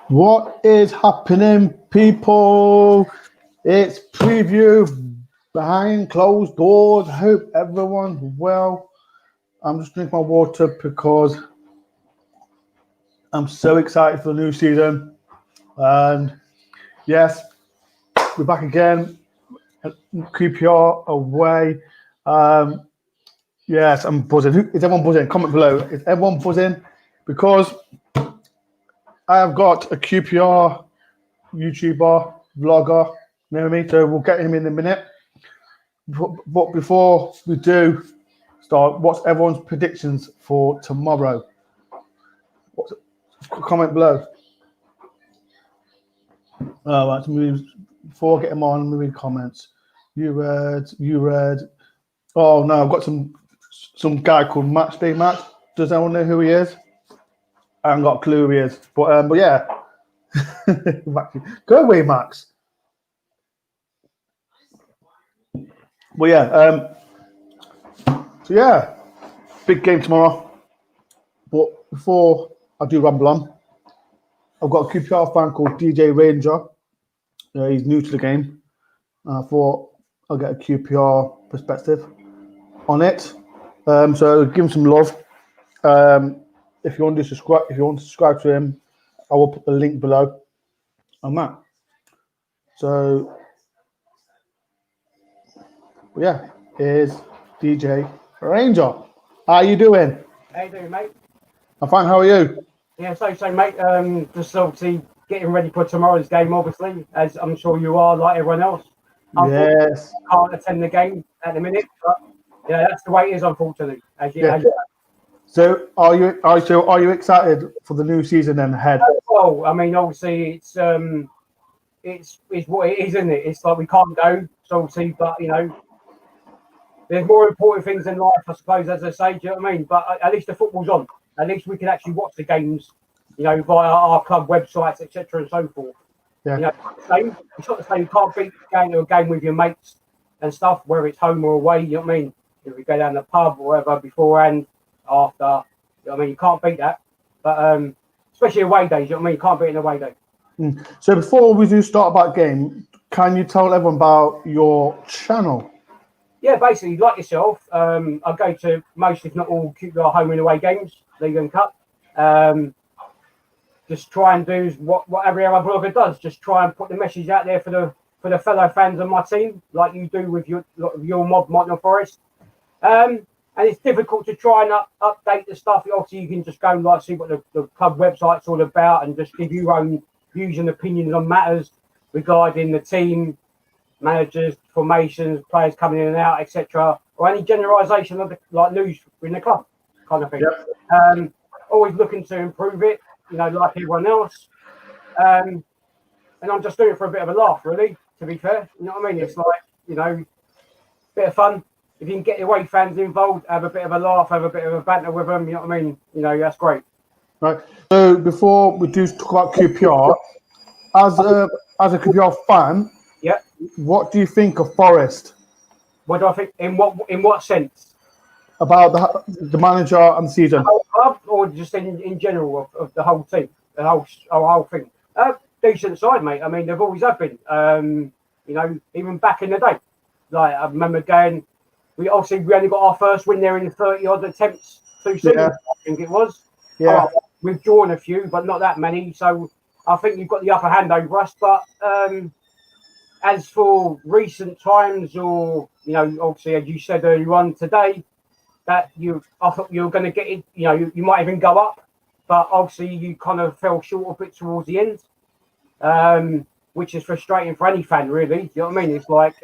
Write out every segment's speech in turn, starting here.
What is happening, people? It's preview behind closed doors. I hope everyone's well. I'm just drinking my water because I'm so excited for the new season. And yes, we're back again. QPR away. Yes, I'm buzzing. Is everyone buzzing? Comment below. Is everyone buzzing? Because I have got a QPR YouTuber, vlogger, near me, so we'll get him in a minute. But before we do start, what's everyone's predictions for tomorrow? Comment below. Right, before I get him on, let me read comments. You read. Oh no, I've got some guy called Max. Big Max. Does anyone know who he is? I haven't got a clue who he is. But yeah. Go away, Max. Well, yeah. So yeah, big game tomorrow. But before I do ramble on, I've got a QPR fan called DJ Ranger. He's new to the game. I thought I'll get a QPR perspective on it. So give him some love. If you want to subscribe to him, I will put the link below on that. So yeah, here's DJ Ranger. How you doing? How you doing, mate? I'm fine. How are you? Yeah, so mate. Just obviously getting ready for tomorrow's game, obviously, as I'm sure you are, like everyone else. Yes. I can't attend the game at the minute, but yeah, that's the way it is, unfortunately. So are you excited for the new season then ahead? Well, I mean, obviously, it's what it is, isn't it? It's like we can't go, so obviously, but you know, there's more important things in life, I suppose, as I say. Do you know what I mean? But at least the football's on. At least we can actually watch the games, you know, via our club websites, etc., and so forth. Yeah. You know, it's not the same. You can't beat going to a game with your mates and stuff, whether it's home or away. You know what I mean? If we go down the pub or whatever, beforehand, after, you know what I mean? You can't beat that. But especially away days, you know what I mean? You can't beat an away day. So before we do start about game, can you tell everyone about your channel? Yeah, basically, like yourself, I go to most, if not all, QPR home and away games, League and Cup. Just try and do what every other blogger does. Just try and put the message out there for the fellow fans of my team, like you do with your mob, Nottingham Forest. And it's difficult to try and update the stuff. Obviously, you can just go and like see what the club website's all about and just give your own views and opinions on matters regarding the team, managers, formations, players coming in and out, etc., or any generalisation of the news in the club, kind of thing. Yep. Always looking to improve it, you know, like everyone else. And I'm just doing it for a bit of a laugh, really. To be fair, you know what I mean? It's like, you know, bit of fun. If you can get away fans involved, have a bit of a laugh, have a bit of a banter with them, you know what I mean? You know, that's great. Right. So before we do talk about QPR, as a QPR fan. Yeah. What do you think of Forest? What do I think? In what sense? About the manager and the season. The whole club, or just in general of the whole team, the whole thing. Decent side, mate. I mean, they've always have been. You know, even back in the day. Like I remember going. We only got our first win there in the 30-odd attempts too soon. Yeah. I think it was. Yeah. We've drawn a few, but not that many. So I think you've got the upper hand over us. But as for recent times, or you know, obviously as you said earlier on today, I thought you were going to get it. You know, you might even go up, but obviously you kind of fell short a bit towards the end, which is frustrating for any fan, really. You know what I mean? It's like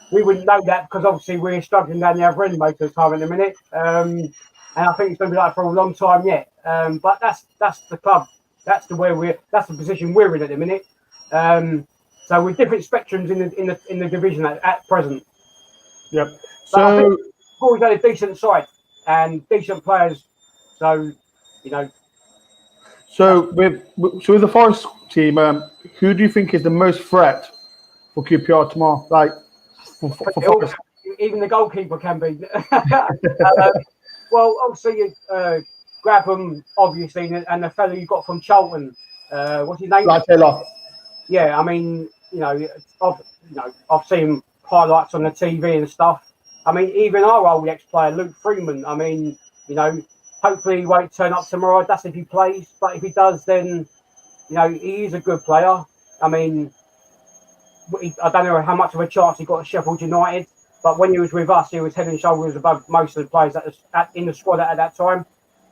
we wouldn't know that because obviously we're struggling down the other end most of the time in a minute, and I think it's going to be like for a long time yet. But that's the club. That's the position we're in at the minute. So with different spectrums in the division at present. Yep. So we've always had a decent side and decent players. So you know. So with the Forest team, who do you think is the most threat for QPR tomorrow? Like for Forest? Even the goalkeeper can be. Well, obviously, Grabham, obviously, and the fellow you got from Charlton, What's his name? Like Taylor. Yeah, I mean, I've seen highlights on the TV and stuff. I mean, even our old ex-player Luke Freeman. I mean, hopefully he won't turn up tomorrow. That's if he plays, but if he does, then he is a good player. I mean, I don't know how much of a chance he got at Sheffield United, but when he was with us, he was head and shoulders above most of the players in the squad at that time.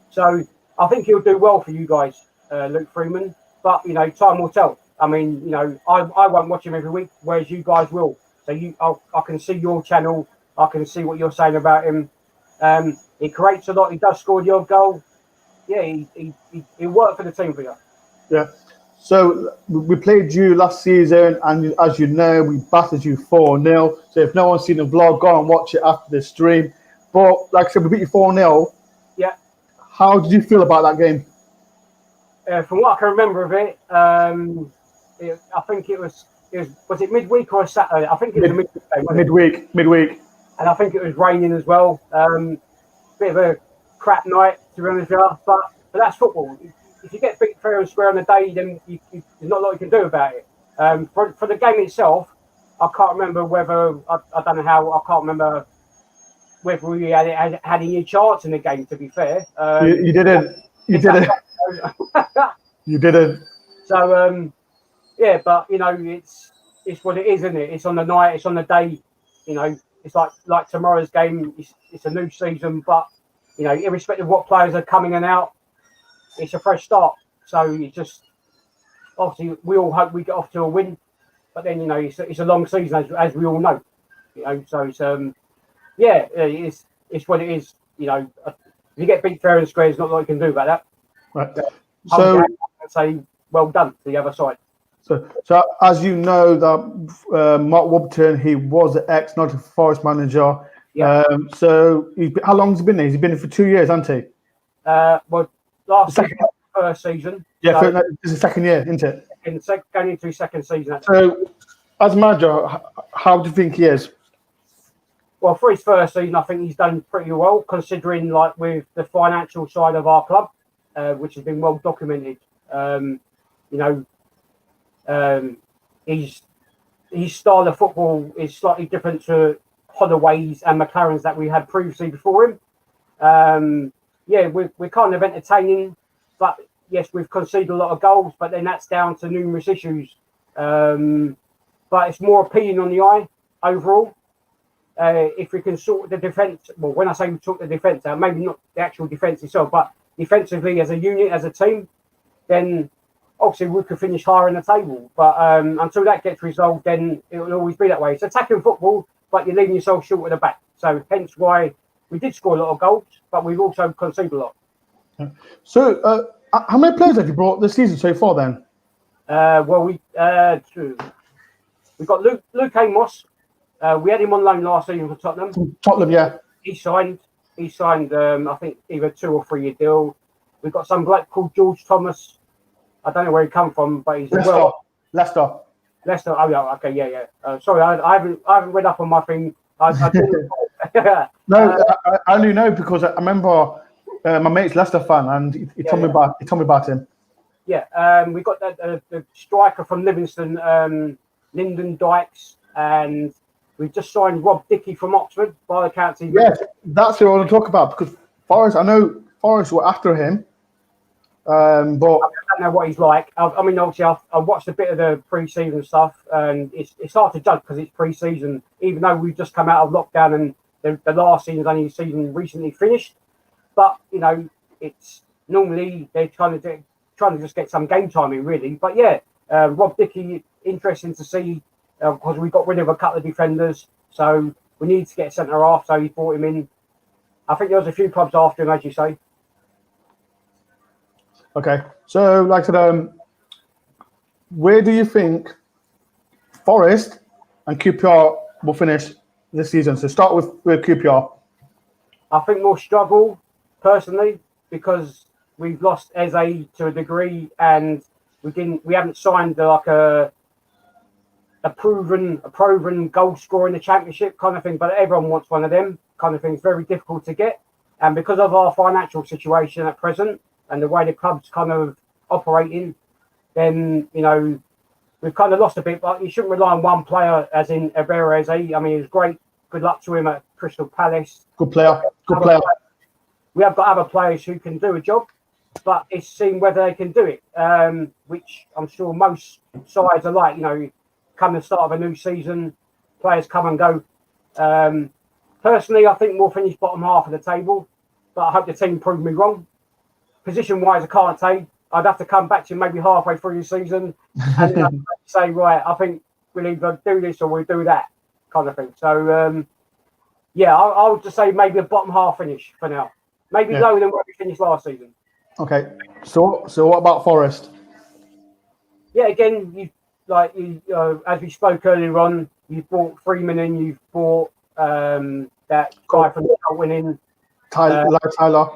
So I think he'll do well for you guys, Luke Freeman. But time will tell. I mean, I won't watch him every week, whereas you guys will. So I can see your channel. I can see what you're saying about him. He creates a lot. He does score the odd goal. Yeah, he worked for the team for you. Yeah. So we played you last season, and as you know, we battered you 4-0. So if no one's seen the vlog, go and watch it after the stream. But like I said, we beat you 4-0. Yeah. How did you feel about that game? From what I can remember of it, I think it was it midweek or a Saturday? I think it was a midweek game. Midweek. And I think it was raining as well. Bit of a crap night, to be honest with you. But that's football. If you get beat fair and square on the day, then there's not a lot you can do about it. For the game itself, I can't remember whether I don't know how. I can't remember whether we had any chance in the game. To be fair, you didn't. You didn't. You didn't. So yeah, but it's what it is, isn't it? It's on the night. It's on the day. It's like tomorrow's game. It's a new season, but irrespective of what players are coming and out, it's a fresh start. So it's just obviously we all hope we get off to a win, but then it's a long season as we all know. So it's yeah, it's what it is. If you get beat fair and square, there's not a lot you can do about that. Right. So I'd say well done to the other side. So as you know, that Mark Warburton, he was the ex-Nottingham Forest manager. Yeah. So how long has he been there? He's been there for 2 years, hasn't he? Well, last season, first season. Yeah, so this is the second year, isn't it? Going into his second season. So, as manager, how do you think he is? Well, for his first season, I think he's done pretty well, considering with the financial side of our club, which has been well documented. His style of football is slightly different to Holloway's and McLaren's that we had previously before him. Yeah, we're kind of entertaining, but yes, we've conceded a lot of goals, but then that's down to numerous issues. But it's more appealing on the eye overall. If we can sort the defence, well, when I say we sort the defence out, maybe not the actual defence itself, but defensively as a unit, as a team, then obviously we could finish higher in the table. But until that gets resolved, then it will always be that way. It's attacking football, but you're leaving yourself short at the back. So hence why we did score a lot of goals, but we've also conceded a lot. So how many players have you brought this season so far then? Well, we got Luke Amos. We had him on loan last season for Tottenham. Tottenham, yeah. He signed. I think either 2 or 3 year deal. We've got some bloke called George Thomas. I don't know where he come from, but he's Leicester. Oh yeah, okay, yeah. Sorry, I haven't read up on my thing. No, I only know because I remember my mate's Leicester fan, and he told me about him. Yeah, we got the striker from Livingston, Lyndon Dykes, and we've just signed Rob Dickey from Oxford by the county. Yeah, that's who I want to talk about because Forest. I know Forest were after him, but I don't know what he's like. I mean, obviously, I've watched a bit of the pre-season stuff, and it's hard to judge because it's pre-season. Even though we've just come out of lockdown and the last season recently finished, but it's normally they're trying to just get some game time in, really. But yeah, Rob Dickey, interesting to see because we got rid of a couple of defenders, so we need to get a centre half. So he brought him in. I think there was a few clubs after him, as you say. Okay, so like I said, where do you think Forest and QPR will finish this season? So start with QPR. I think we'll struggle personally because we've lost Eze to a degree, and we haven't signed a proven goal scorer in the Championship kind of thing. But everyone wants one of them kind of thing. It's very difficult to get, and because of our financial situation at present and the way the club's kind of operating, then we've kind of lost a bit. But you shouldn't rely on one player, as in Everez. I mean, it was great. Good luck to him at Crystal Palace. Good player. Good player. We have got other players who can do a job, but it's seeing whether they can do it, which I'm sure most sides are like. Come the start of a new season, players come and go. Personally, I think we'll finish bottom half of the table, but I hope the team prove me wrong. Position-wise, I can't say. I'd have to come back to you maybe halfway through the season and say, right, I think we'll either do this or we'll do that kind of thing. So, I would just say maybe a bottom half finish for now. Maybe lower than what we finished last season. Okay. So what about Forest? Yeah, again, as we spoke earlier on, you've bought Freeman in, you've bought that guy from Scotland in. Tyler.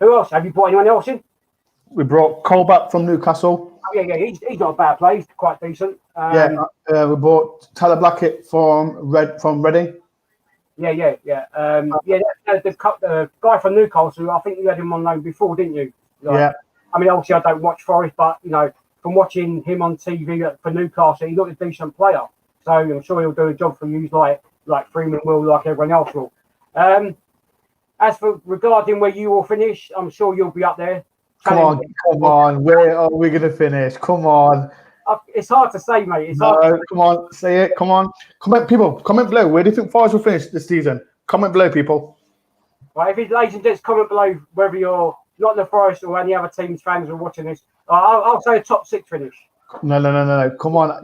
Who else? Have you bought anyone else in? We brought Cole back from Newcastle. Oh, yeah, he's not a bad player. He's quite decent. We bought Tyler Blackett from Reading. The guy from Newcastle, I think you had him on loan before, didn't you? I mean, obviously, I don't watch Forest, but, from watching him on TV for Newcastle, he looked a decent player. So I'm sure he'll do a job for you like Freeman will, like everyone else will. As for regarding where you will finish, I'm sure you'll be up there. Come on. Where are we going to finish? Come on. It's hard to say, mate. Come on. Say it. Come on. Comment below. Where do you think Forest will finish this season? Comment below, people. Right, ladies and gents, comment below whether you're not the Forest or any other team's fans are watching this. I'll say a top 6 finish. No. Come on.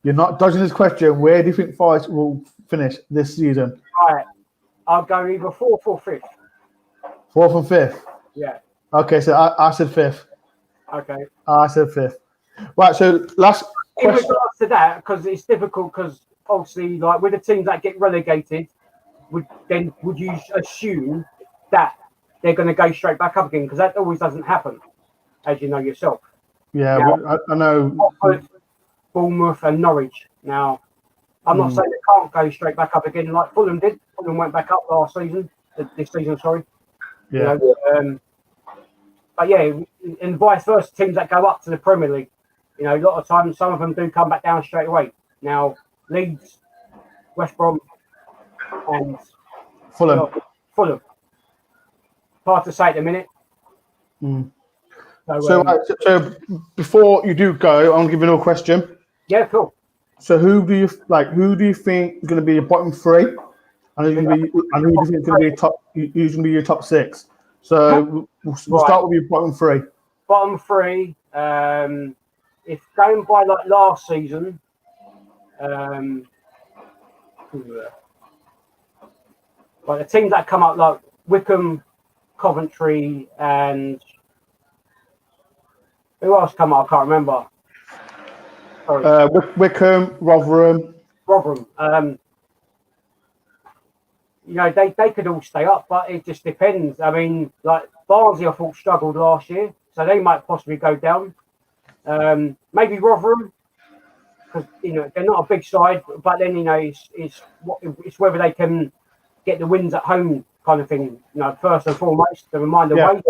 You're not dodging this question. Where do you think Forest will finish this season? Right. I'll go either 4th or 5th. 4th and 5th? Yeah. Okay, so I said 5th. Okay. I said 5th. Right, so last question. In regards to that, because it's difficult, because obviously, like with the teams that get relegated, would you assume that they're going to go straight back up again? Because that always doesn't happen, as you know yourself. Yeah, now, I know. Watford, Bournemouth and Norwich. Now, I'm not saying they can't go straight back up again like Fulham did. Fulham went back up this season, sorry. Yeah. But yeah, and vice versa, teams that go up to the Premier League, a lot of times some of them do come back down straight away. Now, Leeds, West Brom, and Fulham. Hard to say at the minute. So before you do go, I'm giving you a question. Yeah, cool. So who do you think is going to be your bottom 3? And who do you think is going to be who's going to be your top 6? So we'll start with your bottom 3. Bottom 3. If going by like last season, like the teams that come up like Wycombe, Coventry, and who else come up? I can't remember. Sorry. Wycombe, Rotherham. They could all stay up, but it just depends. I mean, like Barnsley, I thought struggled last year, so they might possibly go down. Maybe Rotherham, because they're not a big side, but then it's whether they can get the wins at home, kind of thing. First and foremost, to remind the way.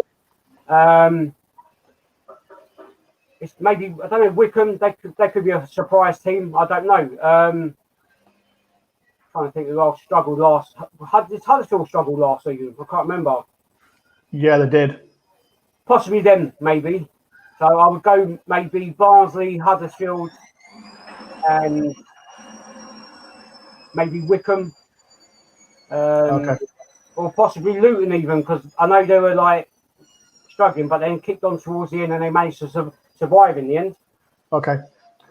It's maybe, I don't know, Wycombe. They could be a surprise team. I don't know. Trying to think who else struggled last. Did Huddersfield struggle last season? I can't remember. Yeah, they did. Possibly them, maybe. So I would go maybe Barnsley, Huddersfield, and maybe Wycombe. Okay. Or possibly Luton even, because I know they were like struggling, but then kicked on towards the end and they managed to survive in the end. Okay.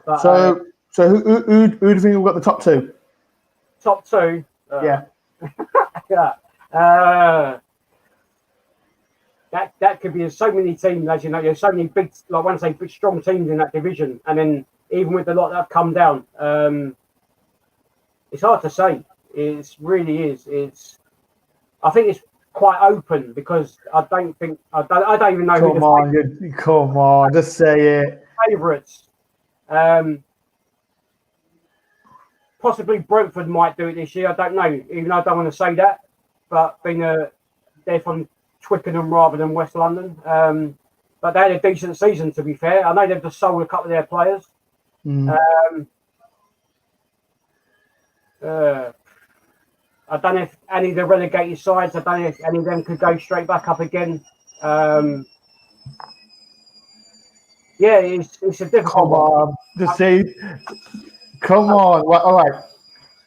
But, so who do you think we've got the top 2? Top 2? Yeah. That could be so many teams, as you know. There's so many big, like when I say big, strong teams in that division, and then even with the lot that have come down, it's hard to say. It really is. I think it's quite open because I don't even know Come on, just say it. Favourites. Possibly Brentford might do it this year. I don't know. Even though I don't want to say that, but being they're from Twickenham rather than West London. but they had a decent season, to be fair. I know they've just sold a couple of their players. I don't know if any of the relegated sides, I don't know if any of them could go straight back up again. Yeah, it's a difficult one. Come on. Right, all right.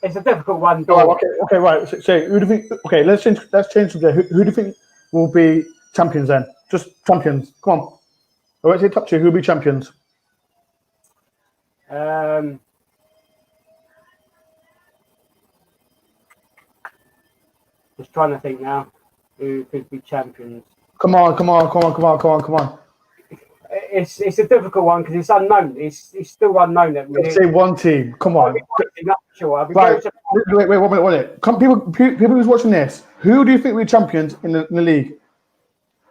It's a difficult one. All right, okay, right. So who do you think? Okay, let's change from there. Who do you think will be champions then? Just champions. Come on. I won't say top two. Who'll be champions? Just trying to think now. Who could be champions? Come on. It's a difficult one because it's unknown. It's still unknown at the minute. Let's say one team. Come on. Right. Wait, 1 minute. Come, people who's watching this, who do you think will be champions in the league?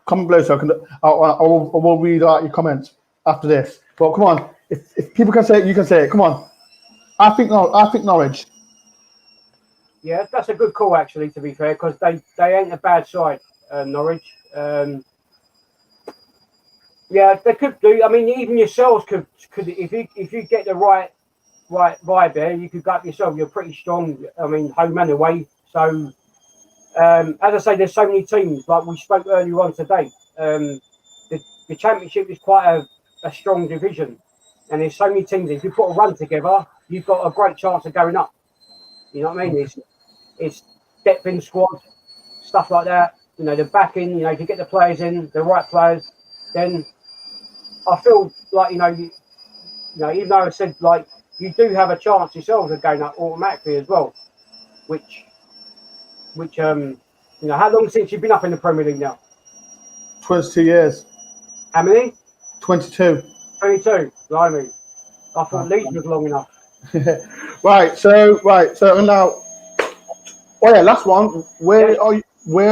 Comment below so I will read out your comments after this. But come on, if people can say it, you can say it. Come on. I think Norwich. Yeah, that's a good call actually. To be fair, because they ain't a bad side, Norwich. Yeah, they could do. I mean, even yourselves could if you get the right vibe there, you could go up yourself. You're pretty strong. I mean, home and away. So, as I say, there's so many teams. Like we spoke earlier on today, the championship is quite a strong division, and there's so many teams. If you put a run together, you've got a great chance of going up. You know what I mean? It's depth in squad, stuff like that. You know, the backing. You know, if you get the players in, the right players, then I feel like you know, even though I said like you do have a chance yourselves of going up automatically as well, which you know, how long since you've been up in the Premier League now? 22 years. How many? 22. 22. Blimey. I thought Leeds was long enough. Right. So now. Oh yeah, last one. Where are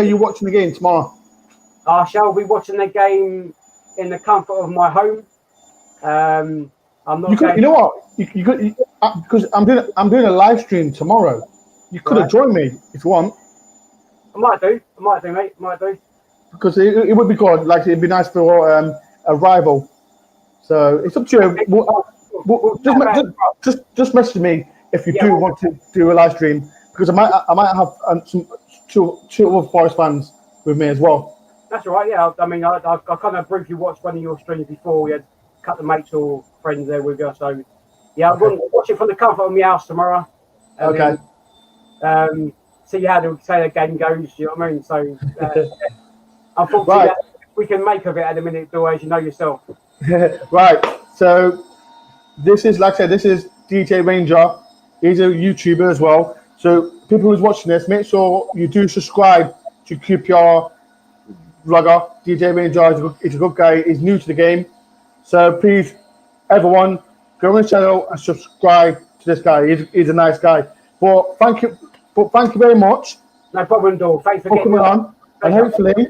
you watching the game tomorrow? I shall be watching the game in the comfort of my home. I'm not. You know what? You could because I'm doing a live stream tomorrow. You could have joined me if you want. I might do, mate. Might do. Because it would be good. Like it'd be nice for a rival. So it's up to you. Just message me if you do want to do a live stream because I might have some two other Forest fans with me as well. That's all right. Yeah, I mean, I kind of briefly watched one of your streams before. We had a couple of mates or friends there with you. So yeah, I'm going to watch it from the comfort of my house tomorrow. Okay. Then, see how the game goes. You know what I mean? So unfortunately, we can make of it at the minute, Dores. You know yourself. Right. So this is, like I said, this is DJ Ranger. He's a YouTuber as well. So people who's watching this, make sure you do subscribe to QPR vlogger. DJ Ranger is a good guy. He's new to the game. So please, everyone, go on the channel and subscribe to this guy. He's a nice guy. But thank you very much. No problem, Dor. Thanks for coming on. And hopefully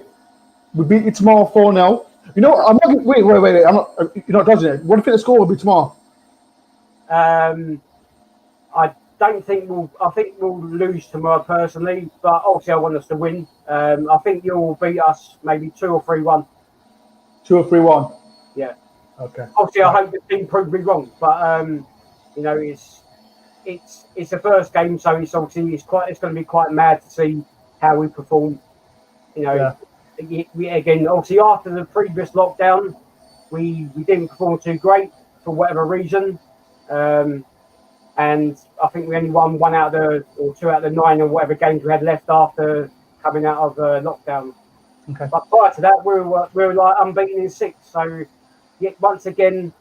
we beat you tomorrow 4-0. You know, I'm not. Wait. I'm not. You're not dodging it. What do you think the score will be tomorrow? I don't think I think we'll lose tomorrow personally, but obviously I want us to win. I think you'll beat us maybe 2 or 3-1. 2 or 3-1. Yeah. Okay. Obviously, I hope the team proved me wrong, but you know, it's the first game, so it's going to be quite mad to see how we perform. You know, we again, obviously after the previous lockdown, we didn't perform too great for whatever reason, and I think we only won 1 out of or 2 out of the 9 or whatever games we had left after coming out of lockdown. Okay. But prior to that, we were like unbeaten in 6. So, yet once again,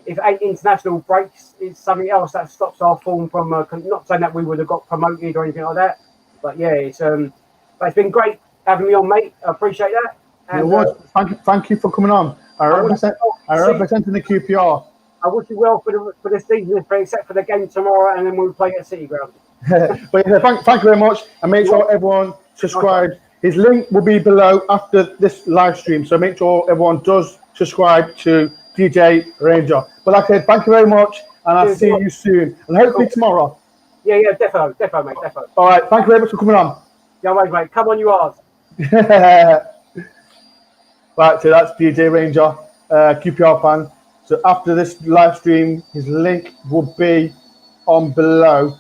if 8 international breaks, it's something else that stops our form from. Not saying that we would have got promoted or anything like that, but yeah, but it's been great having me on, mate. I appreciate that. And, thank you for coming on. I represent the QPR. I wish you well for the season, except for the game tomorrow, and then we'll play at City Ground. But yeah, thank you very much, and make sure everyone subscribe. His link will be below after this live stream, so make sure everyone does subscribe to DJ Ranger. But like I said, thank you very much, and I'll see you soon, and hopefully tomorrow. Yeah, defo, mate, defo. All right, thank you very much for coming on. Yeah, mate, come on, you ours. Right. Right, so that's DJ Ranger, QPR fan. So after this live stream, his link will be on below.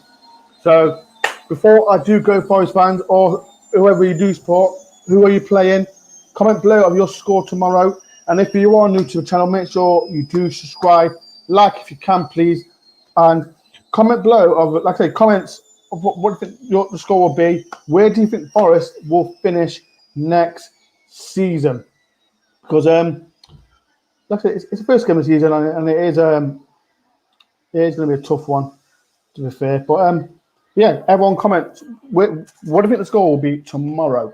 So before I do go, Forest fans, or whoever you do support, who are you playing? Comment below of your score tomorrow. And if you are new to the channel, make sure you do subscribe, like if you can, please, and comment below of, like I say, comments of what do you think the score will be. Where do you think Forest will finish next season? Because like I say, it's the first game of the season, and it is going to be a tough one, to be fair. But yeah, everyone comment. What do you think the score will be tomorrow?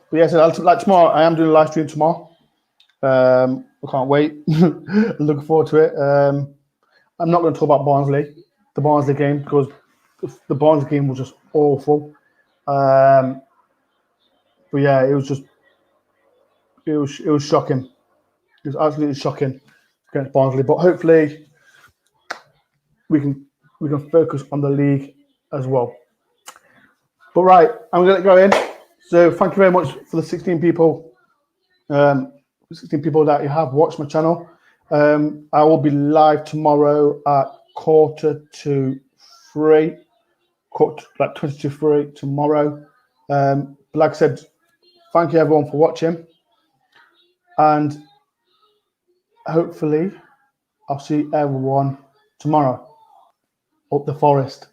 But yeah, so like tomorrow, I am doing a live stream tomorrow. I can't wait. Looking forward to it. I'm not going to talk about Barnsley, the Barnsley game, because the Barnsley game was just awful. But yeah, it was shocking. It was absolutely shocking against Barnsley. But hopefully, we can focus on the league as well. But right, I'm going to go in. So thank you very much for the 16 people. 16 people that you have watched my channel. I will be live tomorrow at 2:45, like 2:45 tomorrow. But like I said, thank you everyone for watching, and hopefully I'll see everyone tomorrow up the Forest.